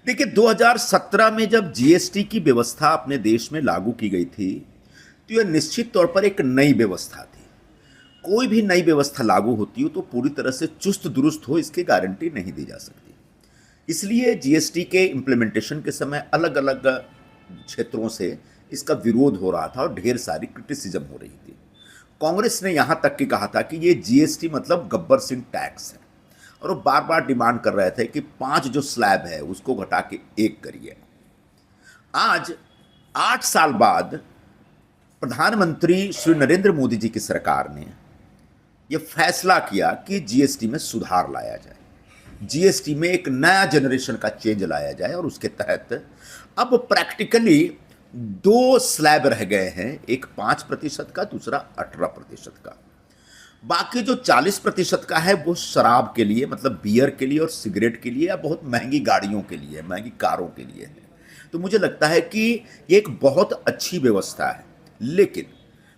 देखिए 2017 में जब जीएसटी की व्यवस्था अपने देश में लागू की गई थी, तो यह निश्चित तौर पर एक नई व्यवस्था थी। कोई भी नई व्यवस्था लागू होती हो तो पूरी तरह से चुस्त दुरुस्त हो, इसकी गारंटी नहीं दी जा सकती। इसलिए जीएसटी के इम्प्लीमेंटेशन के समय अलग अलग क्षेत्रों से इसका विरोध हो रहा था और ढेर सारी क्रिटिसिज्म हो रही थी। कांग्रेस ने यहां तक कि कहा था कि ये जीएसटी मतलब गब्बर सिंह टैक्स है, और वो बार बार डिमांड कर रहे थे कि 5 जो स्लैब है उसको घटा के 1 करिए। आज 8 साल बाद प्रधानमंत्री श्री नरेंद्र मोदी जी की सरकार ने यह फैसला किया कि जीएसटी में सुधार लाया जाए, जीएसटी में एक नया जनरेशन का चेंज लाया जाए, और उसके तहत अब प्रैक्टिकली 2 स्लैब रह गए हैं, एक 5% का, दूसरा 18% का। बाकी जो 40% का है वो शराब के लिए, मतलब बियर के लिए और सिगरेट के लिए, या बहुत महंगी गाड़ियों के लिए, महंगी कारों के लिए है। तो मुझे लगता है कि ये एक बहुत अच्छी व्यवस्था है, लेकिन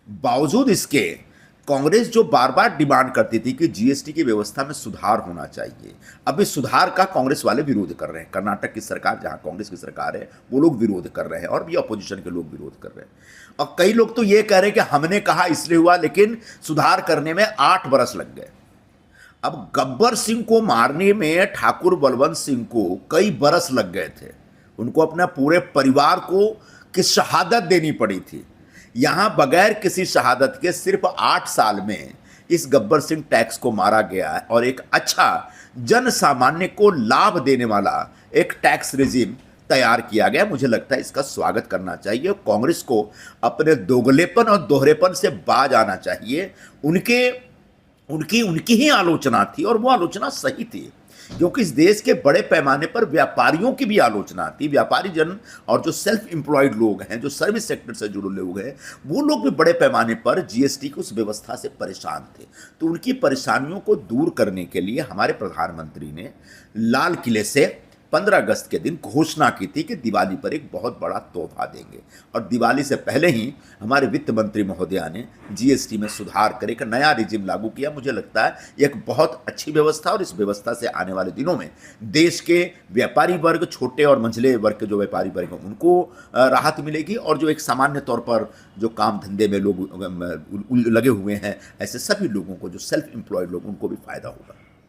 बावजूद इसके कांग्रेस जो बार बार डिमांड करती थी कि जीएसटी की व्यवस्था में सुधार होना चाहिए, अब इस सुधार का कांग्रेस वाले विरोध कर रहे हैं। कर्नाटक की सरकार, जहां कांग्रेस की सरकार है, वो लोग विरोध कर रहे हैं, और भी अपोजिशन के लोग विरोध कर रहे हैं। और कई लोग तो ये कह रहे हैं कि हमने कहा इसलिए हुआ, लेकिन सुधार करने में 8 बरस लग गए। अब गब्बर सिंह को मारने में ठाकुर बलवंत सिंह को कई बरस लग गए थे, उनको अपने पूरे परिवार को की शहादत देनी पड़ी थी। यहां बगैर किसी शहादत के सिर्फ 8 साल में इस गब्बर सिंह टैक्स को मारा गया है, और एक अच्छा जन सामान्य को लाभ देने वाला एक टैक्स रिजीम तैयार किया गया। मुझे लगता है इसका स्वागत करना चाहिए। कांग्रेस को अपने दोगलेपन और दोहरेपन से बाज आना चाहिए। उनके उनकी उनकी ही आलोचना थी, और वो आलोचना सही थी, क्योंकि इस देश के बड़े पैमाने पर व्यापारियों की भी आलोचना थी। व्यापारी जन और जो सेल्फ एम्प्लॉयड लोग हैं, जो सर्विस सेक्टर से जुड़े लोग हैं, वो लोग भी बड़े पैमाने पर जीएसटी की उस व्यवस्था से परेशान थे। तो उनकी परेशानियों को दूर करने के लिए हमारे प्रधानमंत्री ने लाल किले से 15 अगस्त के दिन घोषणा की थी कि दिवाली पर एक बहुत बड़ा तोहफा देंगे, और दिवाली से पहले ही हमारे वित्त मंत्री महोदया ने जीएसटी में सुधार कर एक नया रिजिम लागू किया। मुझे लगता है यह एक बहुत अच्छी व्यवस्था, और इस व्यवस्था से आने वाले दिनों में देश के व्यापारी वर्ग, छोटे और मंझले वर्ग के जो व्यापारी वर्ग हैं, उनको राहत मिलेगी, और जो एक सामान्य तौर पर जो काम धंधे में लोग लगे हुए हैं, ऐसे सभी लोगों को, जो सेल्फ एम्प्लॉयड लोग, उनको भी फायदा होगा।